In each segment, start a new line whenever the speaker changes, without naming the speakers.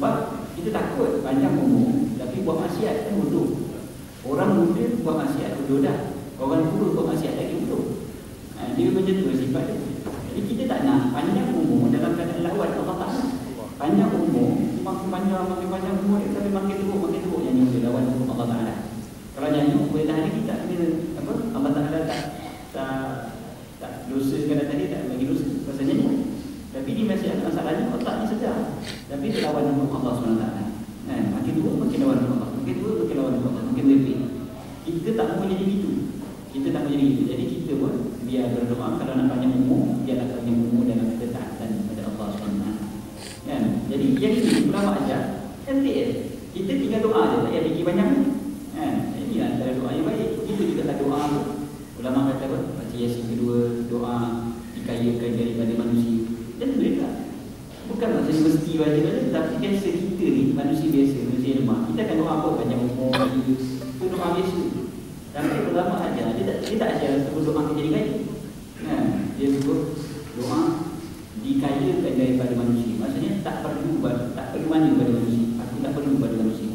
Sebab kita takut panjang umur tapi buat maksiat kan bodoh. Orang muda buat maksiat bodoh dah. Orang tua buat maksiat lagi bodoh. Dia macam tu sifat dia. Jadi kita tak nak panjang umur dalam keadaan lawan Allah Ta'ala. Panjang umur, makin panjang umur dia, tapi makin teruk nyanyi dia lawan Allah Ta'ala. Kalau nyanyi boleh tahan lagi tak kena apa? Allah Ta'ala tak dosa sekadar tadi tak bagi dosa pasal nyanyi. Tapi dia masih ada masalahnya otak ni sedar. Tapi dia lawan dengan Allah SWT. Makin tua makin lawan dengan Allah. Makin tua makin lawan dengan Allah. Makin lebih. Kita tak mahu jadi gitu. Kita tak mahu jadi gitu. Jadi kita pun biar berdoa kalau nak panjang umur, biar nak panjang umur dalam ketaatan kepada Allah SWT. Kan? Jadi yang ini ulama ajar. Nanti kita tinggal doa je, tak payah fikir banyak. Ini antara doa yang baik. Itu juga tak doa. Ulama kata apa? Baca Yasin kedua, doa dikayakan daripada manusia. Dan boleh tak? Bukan maksudnya mesti baca benda, tapi biasa kita ni, manusia biasa, manusia lemah. Kita akan doa apa? Panjang umur, itu doa biasa. Tapi ulama ajar, dia tak ajar sebut doa menjadi kaya. Dia sebut doa dikayakan daripada manusia. Maksudnya tak perlu mana pada manusia. Aku tak perlu pada manusia.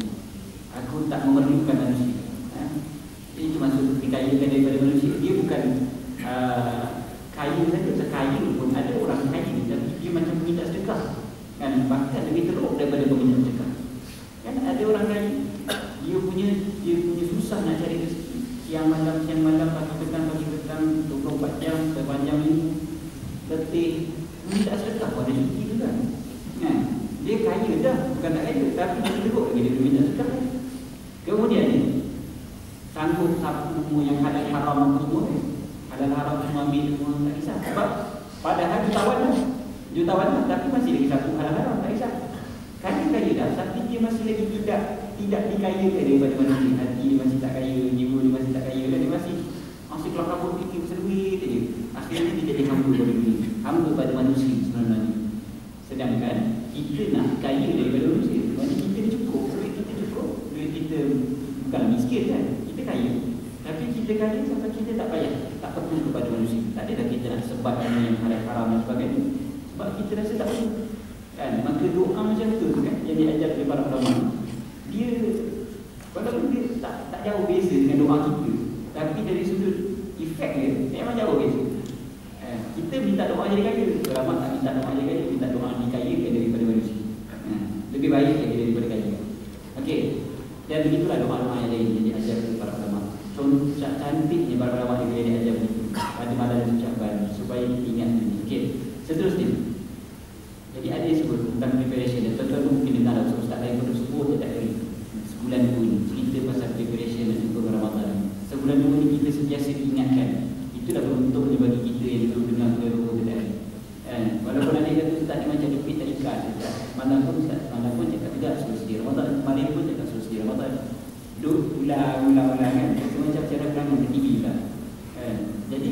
Aku tak memerlukan manusia. Itu maksud dikayakan daripada manusia. Dia bukan kaya saja. Kaya pun ada orang kaya, tapi dia macam peminta sedekah. Kan? Bahkan lebih teruk daripada peminta sedekah. Kan ada orang kaya, dia punya susah nak cari rezeki. Siang malam, pagi petang, 24 jam, sepanjang minggu. Letih, minta sedekah pun ada cuti tu kan. Dia kaya dah, bukan tak kaya, tapi dia teruk lagi dia minta sedekah. Kemudian ni, sanggup sapu yang halal haram apa semua. Halal haram semua ambil semua, tak kisah. Sebab padahal jutawan dah, tapi masih lagi sapu halal haram, tak kisah. Kaya dah, tapi dia masih lagi tidak dikayakan daripada manusia. Hati dia masih tak kaya, jiwa dia masih tak kaya, dan dia masih keluar kabut fikir pasal duit je. Akhirnya dia jadi hamba pada duit, hamba pada manusia sebenarnya. Sedangkan kita nak kaya daripada manusia. Maksudnya kita ni cukup, duit kita cukup, duit kita bukan miskin kan, kita kaya. Tapi kita kaya sampai kita tak payah, tak perlu kepada manusia. Tak adalah kita nak sebat yang haram dan sebagainya. Sebab kita rasa tak perlu. Kan? Maka doa macam tu kan, yang diajar oleh para ulama, dia walaupun dia tak jauh beza dengan doa kita, tapi dari sudut efek dia memang jauh beza. Kita minta doa jadi kaya, ulama tak minta doa jadi kaya, minta doa dikayakan daripada manusia. Lebih baik lagi daripada kaya. Okey. Dan begitulah doa-doa yang lain yang diajar oleh para ulama. Contoh cantiknya para ulama yang diajar begitu. Pada malam ucapan supaya ingat ini. Okey. Seterusnya. Jadi ada yang sebut tentang preparation, dan tuan-tuan mungkin dengar lah, ustaz lain pun sebut dia tak kering. Sebulan dua ni cerita pasal preparation dan juga Ramadan. Sebulan dua ni kita sentiasa diingatkan. Itulah beruntungnya bagi kita yang dulu dengar beberapa tadi. Walaupun ada yang kata ustaz ni macam dipit tarikat, malam pun cakap tidak suruh sedia Ramadan, malam pun cakap suruh sedia Ramadan. Duduk ulang kan, macam cara perangai ke TV lah. Jadi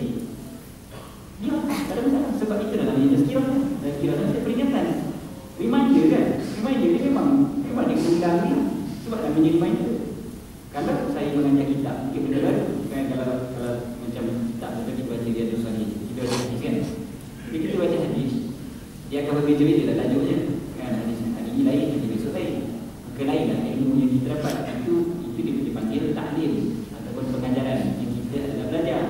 dia tak ada masalah, sebab itu dalam namanya tazkirah. Tazkirah itu peringatan, reminder kan. Reminder dia memang dia ulang ni sebab namanya reminder. Kalau saya mengajar kitab, mungkin benda baru kan, kalau macam kitab kita baca dia tu sahih, kita baca hadis kan. Jadi kita baca hadis, dia akan berbeza-beza lah tajuknya kan. Hadis hari ini lain, hadis besok lain. Maka lain lah ilmu yang kita dapat. Itu dia dipanggil taklim ataupun pengajaran yang kita adalah belajar.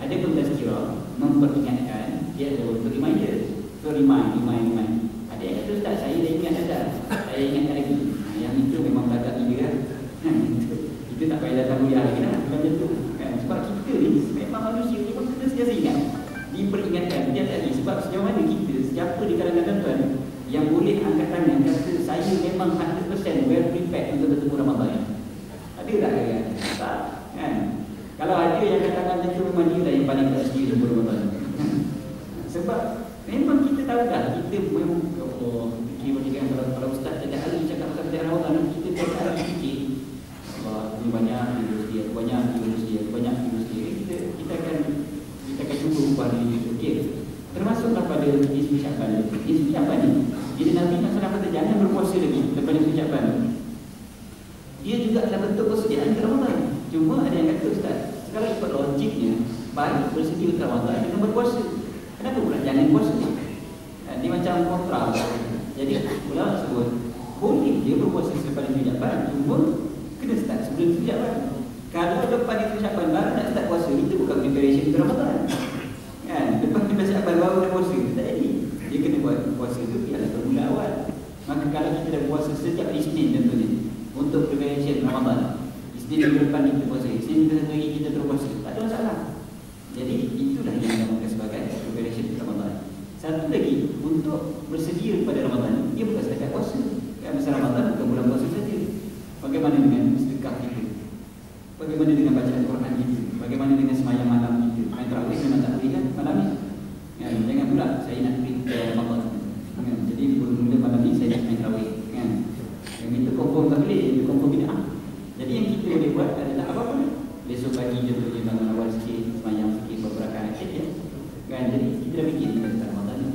Ada pun tazkirah, memperingatkan, dia ada untuk reminder. So remind. Ada yang kata ustaz, saya dah ingat dah, saya ingatkan lagi. Yang itu memang belakang dia kan. Kita tak payah datang kuliah lagi lah macam tu kan. Sebab kita ni memang manusia, memang kita sentiasa ingat, diperingatkan dia tadi. Sebab sejauh mana kita, siapa di kalangan tuan-tuan yang boleh angkat tangan kata saya memang 100% well prepared untuk bertemu Ramadan? Ada tak kan? Tak kan? Kalau ada yang angkat tangan macam tu, memang dia lah yang paling tak sedia bertemu Ramadan. Sebab memang kita tahu dah, kita memang fikir macam kalau ustaz setiap hari cakap pasal belajar Ramadan, kita setiap hari fikir Allah, banyak universiti, banyak universiti. Kita akan cuba ubah diri kita. Okey. Termasuklah pada nisfu Syaban. Nisfu Syaban ni, bila Nabi SAW kata jangan berpuasa lagi lepas nisfu Syaban, dia juga adalah bentuk persediaan ke Ramadan. Cuma ada yang kata ustaz, sekarang ikut logiknya baik bersedia ke Ramadan dengan berpuasa. Kenapa pula jangan puasa? Dia macam kontra. Jadi ulama sebut lepas itu Syaban baru nak start puasa, itu bukan preparation untuk Ramadan. Kan? Lepas kita Syaban baru dah puasa, tak jadi. Dia kena buat puasa tu ialah bermula awal. Maka kalau kita dah puasa sejak Isnin contohnya, untuk preparation Ramadan, Isnin minggu depan kita puasa, Isnin satu hari kita berpuasa, tak ada masalah. Jadi itulah yang dinamakan sebagai preparation Ramadan. Satu lagi, untuk bersedia pada Ramadan, dia bukan setakat puasa. Kan masa Ramadan bukan bulan puasa saja. Bagaimana dengan sedekah kita? Bagaimana dengan bacaan Quran kita? Bagaimana dengan semayang malam kita? Main tarawih memang tak boleh kan malam ni. Ya, jangan pula saya nak pergi Ramadan. Kan? Jadi mula malam ni saya nak main tarawih. Kan? Yang itu confirm tak boleh, itu confirm bid'ah. Jadi yang kita boleh buat adalah apa-apa. Besok pagi contohnya bangun awal sikit, semayang sikit, beberapa rakaat saja. Kan? Jadi kita dah fikir tentang Ramadan ni.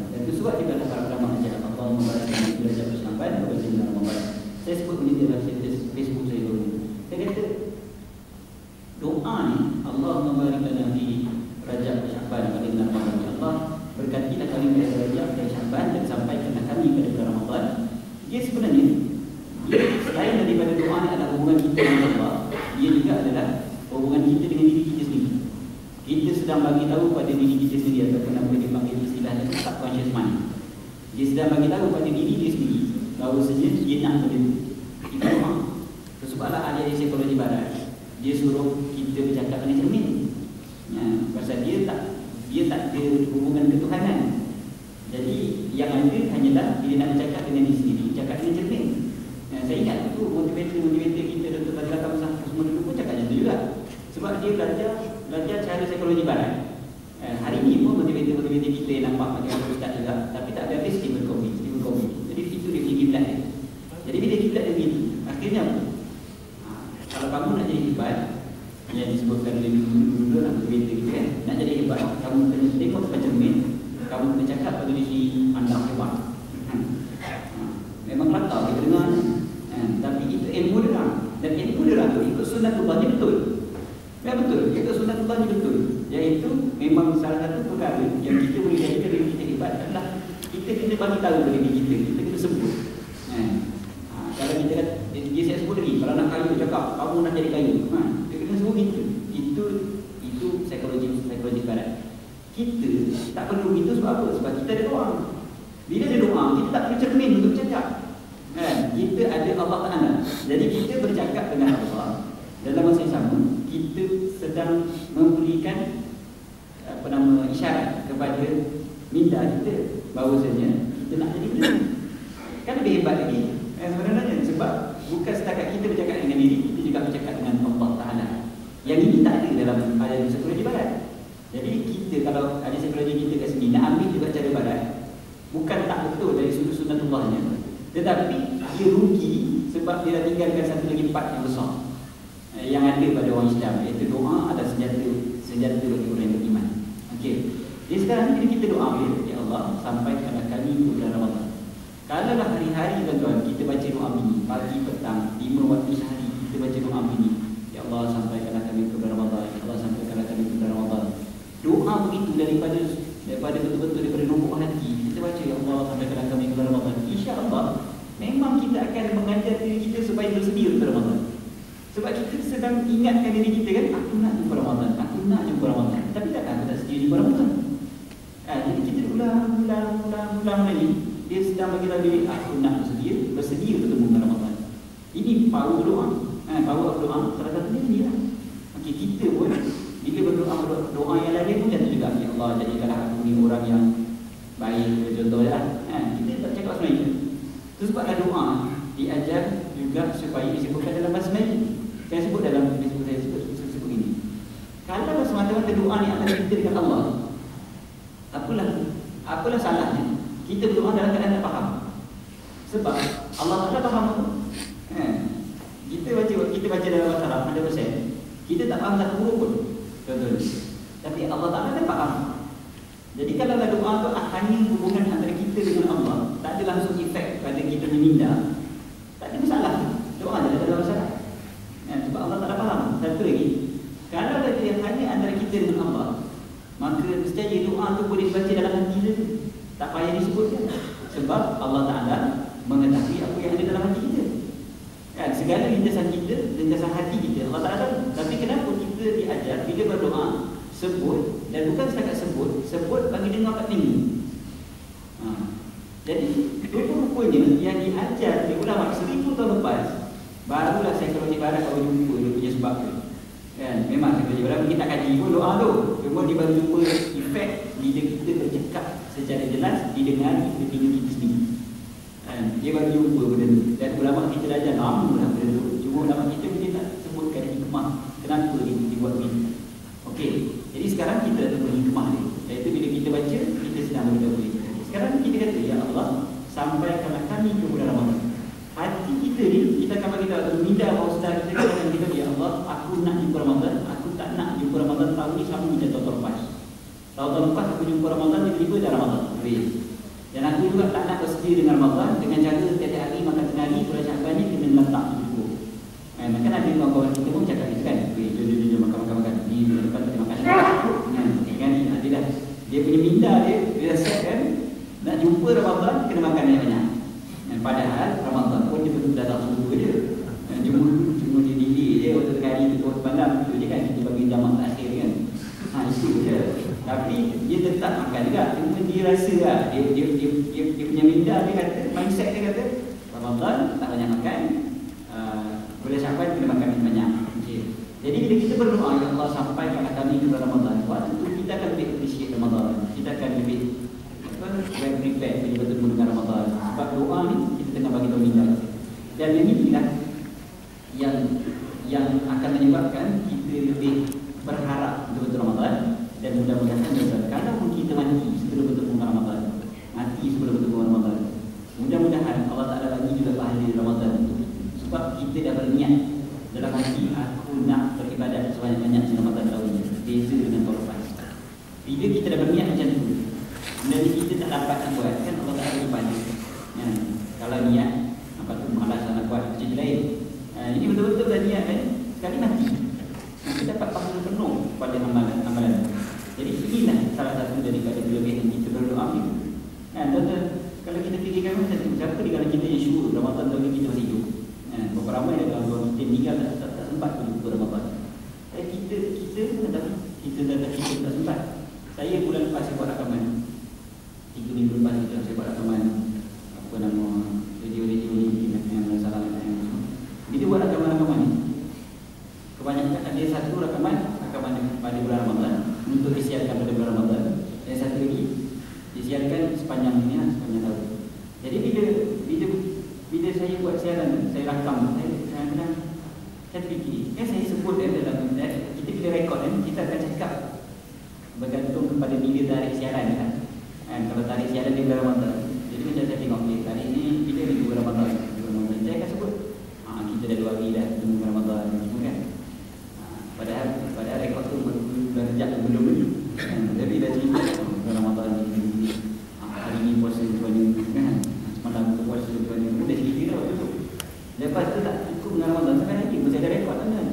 Dan itu sebab kita para ulama ajar Allah membalaskan belajar bersyaban bersama dengan Ramadan. Saya sebut ini dalam Facebook saya dulu. Saya kata doa ni Allah memberikan di Rajab Syaban pada bulan Ramadan. Ya Allah berkatilah kami pada Rajab dan Syaban dan sampaikanlah kami pada bulan Ramadan. Dia sebenarnya selain daripada doa ni adalah hubungan kita dengan Allah, dia juga adalah hubungan kita dengan diri kita sendiri. Kita sedang bagi tahu pada diri kita sendiri, ataupun apa dia panggil istilahnya subconscious mind. Dia sedang bagi tahu pada diri dia sendiri bahawasanya dia nak benda itu. Itu doa. Sebablah ahli psikologi barat, dia suruh kita bercakap dengan cermin. Ya, pasal dia tak ada hubungan ketuhanan. Jadi yang ada hanyalah dia nak bercakap dengan diri sendiri, bercakap dengan cermin. Ya, saya ingat itu motivator kita Dr. Fadzil Kamsah semua dulu pun cakap macam tu juga. Sebab dia belajar cara psikologi barat. Hari ini pun motivator kita yang nampak macam ustaz juga, tapi tak habis Stephen Covey. Jadi itu dia punya kiblat dia. Jadi bila kiblat dia begitu, akhirnya kalau kamu nak jadi hebat, yang disebutkan oleh dulu lah motivator kita kan, nak jadi hebat, kamu kena tengok depan cermin, kamu kena cakap pada diri anda hebat. Memang kelakar kita dengar, tapi itu ilmu dia. Dan ilmu dia tu ikut sunnatullahnya betul. Ya betul, ikut sunnatullahnya betul. Iaitu memang salah satu perkara yang kita boleh jadikan diri kita hebat adalah kita kena bagi tahu kepada diri kita kena sebut. Kalau kita kata, dia saya sebut lagi, kalau nak kayu cakap, kamu nak jadi kayu. Dia kena sebut gitu. Itu psikologi barat. Kita tak perlu itu sebab apa? Sebab kita ada doa. Bila ada doa, kita tak perlu cermin untuk bercakap. Kita ada Allah Ta'ala. Jadi kita bercakap dengan Allah. Dalam masa yang sama, kita sedang memberikan isyarat kepada minda kita bahawasanya kita nak jadi benda. Kan lebih hebat lagi sebenarnya, sebab bukan setakat kita bercakap dengan diri, kita juga bercakap dengan Allah Ta'ala. Yang ini tak ada dalam ahli psikologi barat. Jadi kita kalau ahli psikologi kita kat sini nak ambil juga cara barat, bukan tak betul dari sudut sunnatullahnya, tetapi dia rugi sebab dia dah tinggalkan satu lagi part yang besar yang ada pada orang Islam, iaitu doa adalah senjata bagi orang yang beriman. Okey. Jadi sekarang ni kita doa, ya Allah sampaikanlah kami ke bulan Ramadan. Kalaulah hari-hari tuan-tuan kita baca doa ini, pagi petang 5 waktu sehari kita baca doa ini, ya Allah sampaikanlah kami ke bulan Ramadan, ya Allah sampaikanlah kami ke bulan Ramadan. Doa begitu daripada betul-betul daripada lubuk hati kita baca, ya Allah sampaikanlah kami ke bulan Ramadan. Insya-Allah memang kita akan mengajar diri kita supaya bersedia untuk Ramadan. Sebab kita sedang ingatkan diri kita kan, aku nak jumpa Ramadan, aku nak jumpa Ramadan. Tapi takkan aku tak sedia jumpa Ramadan. Jadi kita ulang lagi, dia sedang bagi tahu diri, aku nak bersedia bertemu dengan Ramadan. Ini power doa. Power doa salah satunya ni lah. Okey, kita pun bila berdoa yang lain pun macam tu juga. Ya Allah jadikanlah aku ni orang yang baik, contohnya kita tak cakap sebenarnya. Itu sebablah doa diajar juga supaya disebutkan dalam bahasa Melayu. Saya sebut dalam Facebook saya sebut begini. Kalau semata-mata doa ni antara kita dengan Allah, apalah salahnya kita berdoa dalam keadaan tak faham? Sebab Allah Ta'ala faham tu. Kita baca dalam bahasa Arab 100%, kita tak faham satu huruf pun. Contohnya. Tapi Allah Ta'ala kan faham. Jadi kalau doa tu hanya hubungan antara kita dengan Allah, tak ada langsung efek pada kita minda, tak ada masalah. Doa adalah dalam bahasa Arab. Sebab Allah Ta'ala faham. Satu lagi, kalau dia hanya antara kita dengan Allah, maka nescaya doa tu boleh dibaca dalam hati kita. Tak payah disebutkan. Sebab Allah Ta'ala mengetahui apa yang ada dalam hati kita. Segala lintasan kita, lintasan hati kita, Allah Ta'ala tahu. Tapi kenapa ajar, bila berdoa, sebut, dan bukan setakat sebut bagi dengar kat tinggi. Jadi rupanya yang diajar oleh ulama 1000 tahun lepas, barulah psikologi barat baru jumpa dia punya sebab tu. Kan? Memang psikologi barat kita kaji pun doa tu, cuma dia baru jumpa efek bila kita bercakap secara jelas didengar di telinga kita sendiri. Kan? Dia baru jumpa benda tu. Dan ulama kita dah ajar lama lah benda tu. Cuma ulama kita dia tak sebutkan hikmah kenapa dia dibuat begitu. Okey, jadi sekarang kita dah tahu hikmah dia. Iaitu bila kita baca, kita sedang berdoa. Sekarang kita kata, ya Allah, sampaikanlah kami ke bulan Ramadan. Hati kita ni, kita akan bagi tahu minda bahawa ustaz kita akan kita, ya Allah, aku nak jumpa Ramadan, aku tak nak jumpa Ramadan tahun ni sama macam tahun lepas. Tahun lepas aku jumpa Ramadan, tiba-tiba dah Ramadan. Dan aku juga tak nak bersedia dengan Ramadan dengan cara tiap-tiap hari makan tengah hari, bulan Syakban ni kena letak cukup. Kan ada kawan-kawan kita pun cakap itu kan, jom makan-makan. Ni bulan depan kita makan kan, ada dah. Dia punya minda dia set kan, nak jumpa Ramadan kena makan yang banyak. Padahal Ramadan pun dia betul datang subuh je. Cuma dia delay je waktu tengah hari tu malam tu je kan, kita bagi jamak terakhir kan. Itu je. Tapi dia tetap makan juga. Cuma dia rasa lah, dia punya minda dia kata, mindset dia kata Ramadan tak banyak makan, bulan Syakban kena makan yang banyak. Okay. Jadi bila kita berdoa, ya Allah sampaikanlah kami ke bulan Ramadan, tentu kita akan lebih appreciate Ramadan. Kita akan lebih prepare betul-betul mendengar Ramadan. Sebab doa ni kita tengah bagi tahu minda. Dan inilah yang akan menyebabkan kita lebih berharap betul-betul Ramadan. Dan mudah-mudahan kalau kita mati sebelum betul-betul Ramadan, mati sebelum betul-betul Ramadan, mudah-mudahan Allah Ta'ala bagi juga pahala Ramadan itu. Sebab kita dah berniat dalam hati, aku nak beribadat sebanyak-banyak di Ramadan tahun ini, beza dengan tahun lepas. Bila kita dah berniat macam tu, dan kita tak dapat nak buat, kan Allah Ta'ala bagi pahala. Kalau niat, apa tu malas nak buat macam lain. Ini betul-betul dah niat kan, sekali mati kita dapat pahala penuh pada amalan. Jadi inilah salah satu daripada kelebihan kita berdoa ni. Tuan-tuan, kalau kita fikirkan macam tu, siapa di kalangan kita yang syukur Ramadan tahun ni kita masih hidup? Berapa ramai ada kawan kita meninggal tak sempat jumpa Ramadan. Kita tak sempat. Saya bulan lepas saya buat rakaman, 3 minggu lepas saya buat rakaman, apa nama, radio-radio ni yang salah Bila buat rakaman-rakaman ni, kebanyakan ada satu rakaman pada bulan Ramadan untuk disiarkan pada bulan Ramadan, dan satu lagi disiarkan sepanjang tahun. Jadi bila saya buat siaran, saya rakam, saya fikir, kan saya sebut dalam kita bila rekod kita akan cakap bergantung kepada bila tarikh siaran kan. Kalau tarikh siaran di bulan Ramadan, jadi macam saya tengok hari ini bila di bulan Ramadan, saya akan sebut kita dah 2 hari dah di bulan Ramadan kan. Padahal rekod tu bulan Rejab belum ni. Jadi dah cerita bulan Ramadan ni hari ni puasa tuan ni kan. Semalam tu puasa tuan ni dah cerita dah tu. Lepas tu tak cukup dengan Ramadan sampai lagi saya dah rekod kan.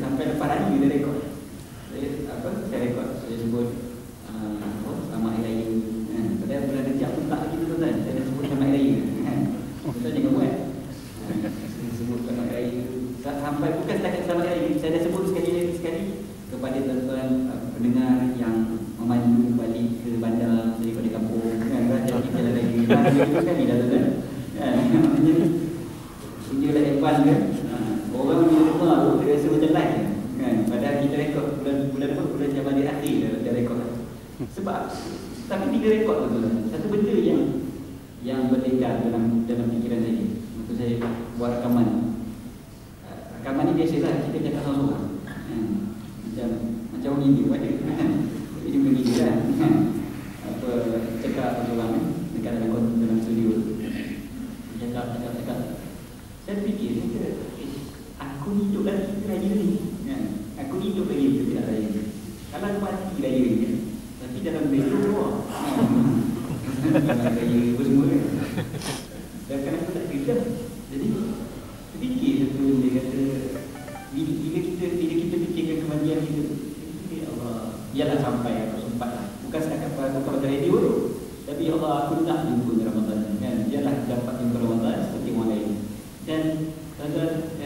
Sampai lepas hari dia rekod. Saya rekod, saya sebut selamat hari raya. Padahal bulan Rejab pun tak lagi tu tuan. Saya dah sebut selamat hari raya kan. Tuan jangan buat. Sebut selamat hari raya. Sampai bukan setakat selamat hari raya, saya dah sebut sekali kepada tuan-tuan pendengar yang memandu balik ke bandar daripada kampung kan, jadi jalan lagi sekali dah tuan. Inilah advance kan. Orang bila dengar tu dia rasa macam live kan. Padahal kita rekod bulan Januari akhir dah rekod. Sebab tapi bila rekod tu satu benda yang beredar dalam fikiran saya. Waktu saya buat rakaman. Rakaman ni biasalah kita cakap seorang-seorang. Macam orang Hindu ada kan. Ini begini lah. Apa cakap seorang dekat dalam studio. Cakap. Saya fikir aku hidup lagi raya ni kan? Aku hidup lagi untuk tidak raya. Kalau aku mati raya ni kan? Tapi dalam betul dalam raya apa semua kan? Dan kan aku tak kerja. Jadi fikir satu dia kata bila kita fikirkan kematian kita, ya Allah, biarlah sampai aku sempat lah. Bukan setakat pada radio tu, tapi ya Allah aku nak jumpa Ramadan kan? Biarlah dapat jumpa Ramadan seperti orang lain. Dan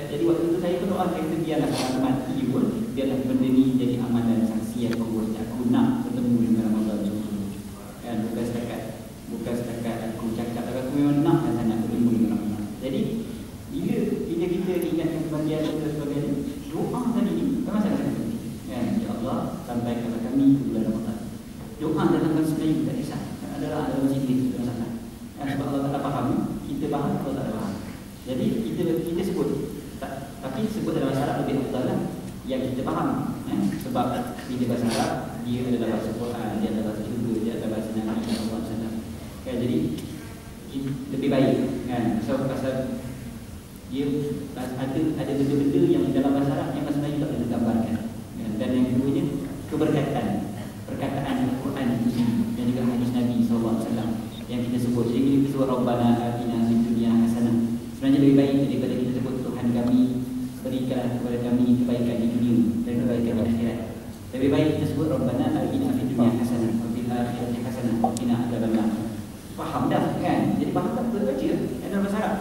jadi waktu itu saya berdoa, saya kata biarlah kalau mati pun, biarlah benda nafsi aku nak bertemu dengan Ramadan sungguh-sungguh. Kan bukan setakat aku cakap, tapi aku memang nak sangat bertemu dengan Ramadan. Jadi bila kita ingatkan kebahagiaan dan sebagainya, doa tadi ni memang sangat penting. Kan, ya Allah, sampaikanlah kami ke bulan Ramadan. Doa dalam bahasa Melayu tak kisah. Adalah dalam masjid itu masalah. Sebab Allah tak faham, kita faham, Allah tak faham. Jadi kita sebut, tapi sebut dalam bahasa Arab lebih betul lah yang kita faham. Sebab bila bahasa Arab, dia adalah bahasa Quran, dia adalah bahasa juga, dia adalah bahasa Nabi Sallallahu Alaihi Wasallam. Kan, jadi lebih baik kan. So pasal dia ada benda-benda yang dalam bahasa Arab yang bahasa Melayu tak boleh digambarkan. Kan? Dan yang keduanya keberkatan perkataan Al-Quran itu dan juga hadis Nabi Sallallahu Alaihi Wasallam yang kita sebut. Jadi kita sebut Rabbana atina fid dunya hasanah, sebenarnya lebih baik daripada kita sebut Tuhan kami berikan kepada kami kebaikan di dunia dan kebaikan di akhirat. Lebih baik kita sebut Rabbana atina fid dunya hasanah wa fil akhirati hasanah wa qina adzabannar. Faham dah kan? Jadi faham tak betul baca dalam bahasa Arab.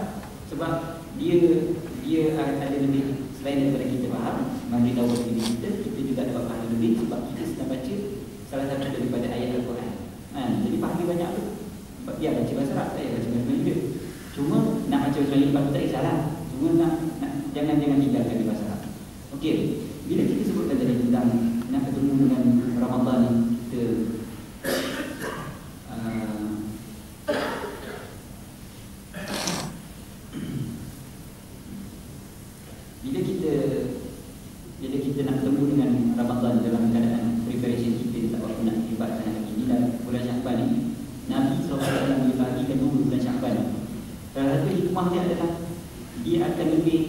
Sebab dia ada lebih selain daripada kita faham, memberitahu diri kita juga dapat faham lebih sebab kita sedang baca salah satu daripada ayat Al-Quran. Jadi faham banyak tu. Sebab dia baca bahasa Arab, saya baca bahasa Melayu. Cuma nak baca bahasa Melayu tak kisahlah. Cuma nak jangan tinggalkan di bahasa Arab. Okey, bila kita sebutkan tadi tentang nak bertemu dengan Ramadan ni, kita bila kita nak bertemu dengan Ramadan dalam keadaan preparation kita tak apa nak ibadat lagi ni dalam bulan Syakban ni, Nabi SAW dibagikan dulu bulan Syakban. Salah satu hikmah dia adalah dia akan lebih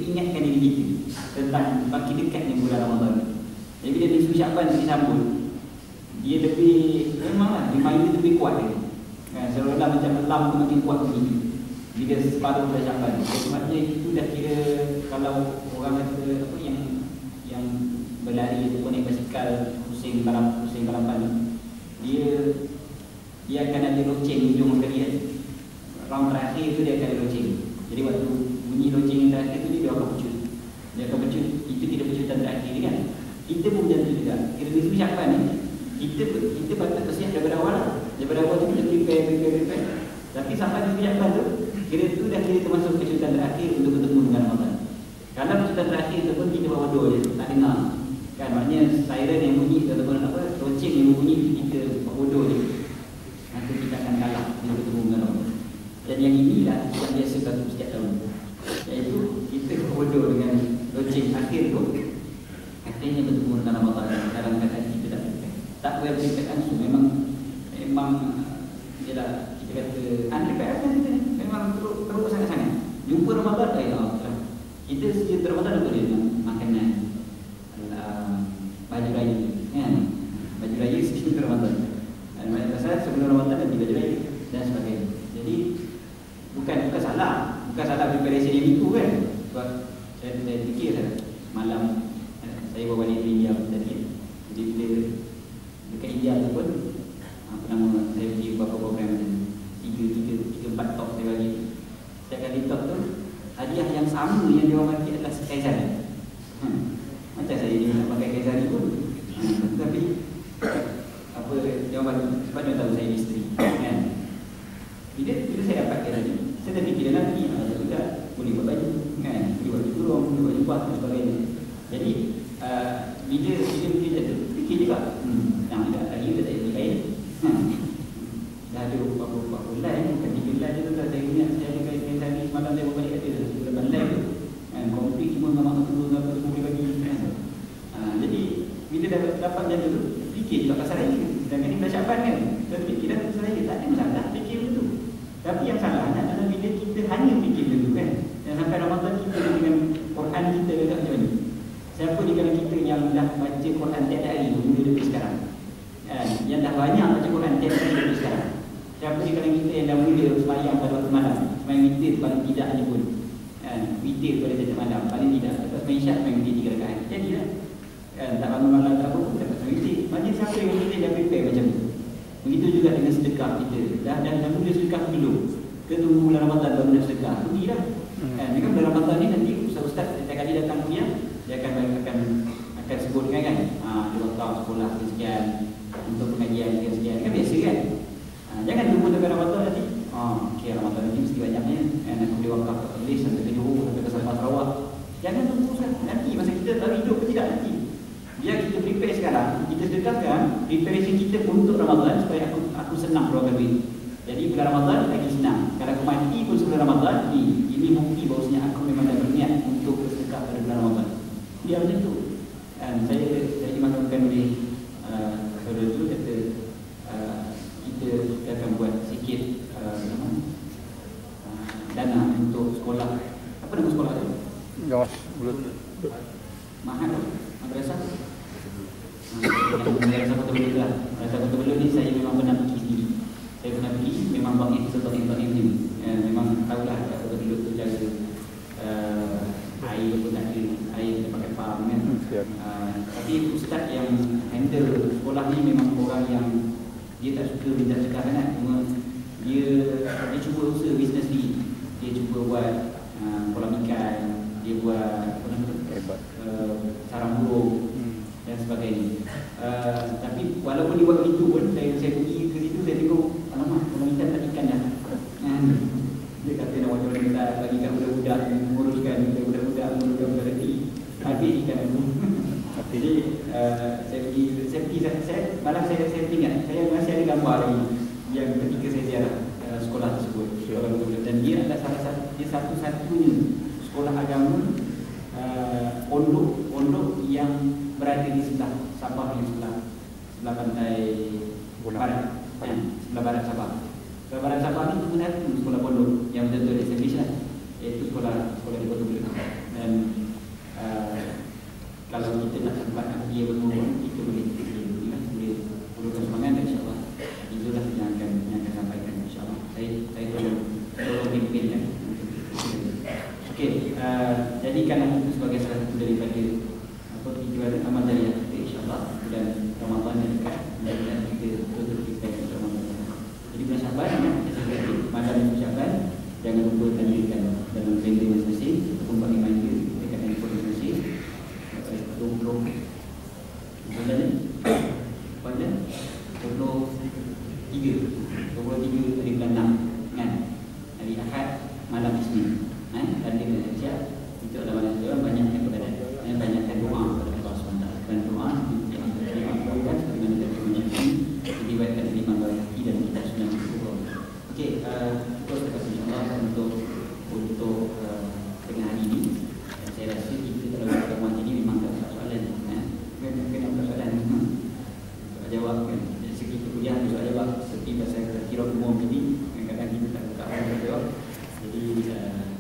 ingatkan diri kita tentang makin dekatnya bulan Ramadan. Jadi bila nisfu Syakban disambut, dia lebih memanglah reminder lebih kuat dia. Seolah-olah macam alam tu makin kuat begitu bila separuh bulan Syakban. Sebabnya itu dah kira kalau orang kata apa yang berlari ataupun naik basikal pusing balapan ni, dia akan ada loceng hujung kali kan. Round terakhir tu dia akan ada loceng. Jadi waktu bunyi loceng yang terakhir tu dia akan pecut. Itu tidak pecutan terakhir kan. Kita pun macam tu juga. Kira nisfu Syakban ni kita patut bersiap daripada awal lah. Daripada awal tu kita prepare. Tapi sampai nisfu Syakban tu kira tu dah kira termasuk pecutan terakhir untuk bertemu dengan Ramadan. Kalau pecutan terakhir tu pun kita buat bodoh je, tak dengar. Kan maknanya siren yang bunyi ataupun loceng yang bunyi kita buat bodoh je. Nanti kita akan kalah untuk bertemu dengan Ramadan. Dan yang inilah yang biasa satu setiap tahun. Iaitu kita buat bodoh dengan loceng akhir tu. Akhirnya bertemu dengan Ramadan dalam keadaan kita tak boleh prepare langsung. Memang ialah kita kata unprepared kan kita ni. Memang teruk sangat-sangat. Jumpa Ramadan tak ya Allah. Kita sejak Ramadan apa dia? Makanan, baju raya kan? Baju raya sejak Ramadan. Pasal sebelum Ramadan nanti baju raya dan sebagainya. Jadi bukan salah preparation yang itu kan. Sebab saya fikir malam saya bawa balik ke India tadi. Jadi bila dekat India tu pun apa nama, saya pergi beberapa program tiga empat top saya bagi. Setiap kali top tu hadiah yang sama yang dia orang bagi adalah kaisari. Macam saya ni nak pakai kaisari pun, tapi apa dia orang bagi sebab dia tahu saya isteri kan. Bila saya dapat kaisari, saya dah fikir lagi saya juga boleh buat baju kan, boleh buat kurung, boleh buat jubah dan sebagainya. Jadi bila kita tu fikir juga nak ada hari dah tak ada kain. Dah ada beberapa bulan, bukan 3 bulan je tu dah saya ingat saya ada kain tadi semalam saya bawa balik ada bulan live tu kan, komplit semua memang nak turun apa semua boleh bagi kan. Jadi bila dah dapat macam tu fikir juga pasal raya. Sedangkan ni dah Syakban kan, kita fikir dah pasal raya, tak ada masalah fikir macam tu. Tapi yang salah adalah bila kita hanya fikir macam tu kan, dan sampai Ramadan kita dengan Quran kita dekat macam ni. Siapa di kalangan kita yang dah baca Quran tiap hari mula dari sekarang? Yang dah banyak baca Quran tiap hari dari sekarang. Siapa di kalangan kita yang dah mula sembahyang pada waktu malam? Sembahyang witir paling tidaknya pun. Witir pada tiap malam paling tidak. Lepas sembahyang isyak sembahyang witir 3 rakaat. Jadilah. Tak bangun malam tak apa pun dapat sembahyang witir. Macam siapa yang kita dah prepare macam tu. Begitu juga dengan sedekah kita. Dah mula sedekah belum? Ke tunggu bulan Ramadan baru nak sedekah? Pergilah. Bulan Ramadan ni nanti ustaz setiap kali datang kuliah dia akan akan sebutkan kan, di waktu sekolah sekian, untuk pengajian sekian, kan biasa kan. Jangan tunggu sampai Ramadan nanti. Okay, Ramadan ini mesti banyaknya. Aku di wakaf ke Perlis, sampai ke Johor, sampai ke Sabah Sarawak. Jangan tunggu nanti masa kita tahu hidup ke tidak nanti. Biar kita prepare sekarang, kita sedekahkan preparation kita untuk Ramadan supaya aku senang keluarkan duit. Jadi bulan Ramadan lagi senang. Kalau aku mati pun sebelum Ramadan, ini bukti bahawasanya aku memang dah berniat untuk bersedekah pada bulan Ramadan. Dia macam tu. Saya dimaklumkan oleh saudara itu kata kita akan buat sikit dana untuk sekolah. Apa nama sekolah tu?
Jawas Bulut.
Mahal madrasah. Madrasah Kota Belud lah. Madrasah Kota Belud ni saya memang pernah pergi sendiri. Saya pernah pergi, memang Bang Ed sebab Bang Ed ni memang tahulah kat Kota Belud tu jaga air pun tak ada, air dia pakai pam kan. Tapi ustaz yang handle sekolah ni memang orang yang dia tak suka minta sedekah kan. Cuma dia cuba usaha bisnes ni. Dia cuba buat kolam ikan, dia buat sarang burung dan sebagainya. Tapi walaupun dia buat begitu pun, saya pergi ke situ, saya tengok, alamak, kolam ikan tak ikan dah. Dia kata nak macam mana kita bagikan budak-budak menguruskan budak-budak menguruskan reti. Habis ikan itu. Jadi saya malam saya ingat, saya masih ada gambar lagi yang ketika saya ziarah sekolah tersebut. Dan dia adalah satu-satunya sekolah agama pondok yang berada di sebelah Sabah, yang sebelah pantai barat, sebelah barat Sabah. Sebelah barat Sabah ni cuma satu sekolah pondok yang betul-betul establish lah, iaitu sekolah di Kota Belud. Dan kalau kita nak sempat nak pergi bertemu, kita boleh perlukan semangat, insyaAllah. Itulah yang akan sampaikan, insyaAllah. Saya tolong pimpin kan. Okey, jadikanlah itu sebagai salah satu daripada tujuan amal jariah kita, insyaAllah. Dan Ramadan yang dekat, dan kita betul-betul kita untuk Ramadan. Jadi bulan Syaban, malam itu Syaban, jangan lupa tanyakan dalam kalender masing-masing ataupun bagi manja dekat handphone masing-masing. 20 bulan ni pada 23 hari bulan 6 kan, hari Ahad malam Isnin. Dan dia kena siap itu adalah malam itu banyakkan kepada banyakkan doa kepada Allah SWT. Dan doa yang dimaklumkan seperti mana tadi menjadi diriwayatkan dari Imam Bayhaqi dan kita sudah cukup. Okey, cukup setakat insyaAllah untuk tengah hari ini. Dan saya rasa kita kalau pertemuan ini memang tak ada soalan. Kena ada soalan. Soal jawab kan. Dari segi kuliah ada soal jawab. Seperti pasal kira umum ini, kadang-kadang kita tak buka orang jawab. Jadi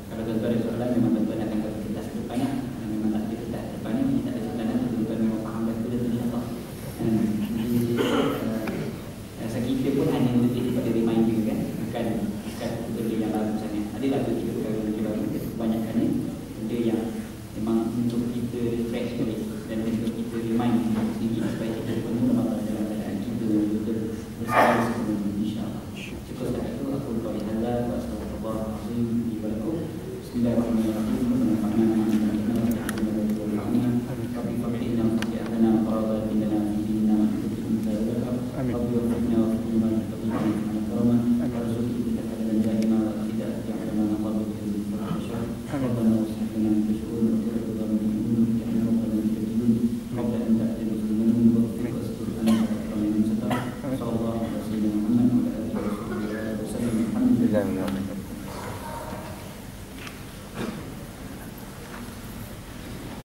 kalau tuan-tuan ada soalan, memang tuan-tuan akan dapat kertas ke depannya. Dan memang tak ada kertas ke depannya, ini tak ada soalan, tuan-tuan memang faham betul dan insyaAllah. Jadi rasa kita pun hanya lebih daripada reminder kan. Bukan benda yang baru sangat. Adalah kita perkara-perkara baru, kebanyakannya benda yang memang untuk kita refresh balik dan untuk kita remind sendiri supaya kita penuh Ramadan dalam keadaan kita betul bersama sebelum insyaAllah. Cukup setakat itu, aku berkata hadza wa astagfirullahalazim li wa lakum. Bismillahirrahmanirrahim.
Amin.